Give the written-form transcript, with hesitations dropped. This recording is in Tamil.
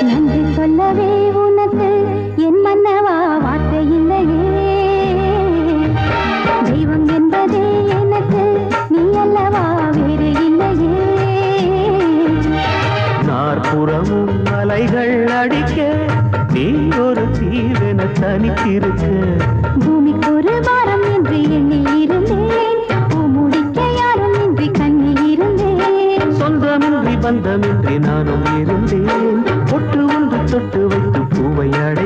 நன்றி சொல்லவே உனக்கு என் மன்னவா வார்த்தை இல்லையே. தெய்வம் என்பதே எனக்கு நீ அல்லவா வேறு இல்லையே. நாற்புறமும் அலைகள் அடிக்க நீ ஒரு தீவென தனித்திருக்க. பூமிக்கு ஒரு வாரம் என்று எண்ணி இருந்தேன், பூ முடிக்க யாரும் இன்றி கண்ணி இருந்தேன். சொந்தமின்றி பந்தமின்றி நானும் இருந்தேன், ஒட்டு ஒன்று தொட்டு வைத்து பூவை அடை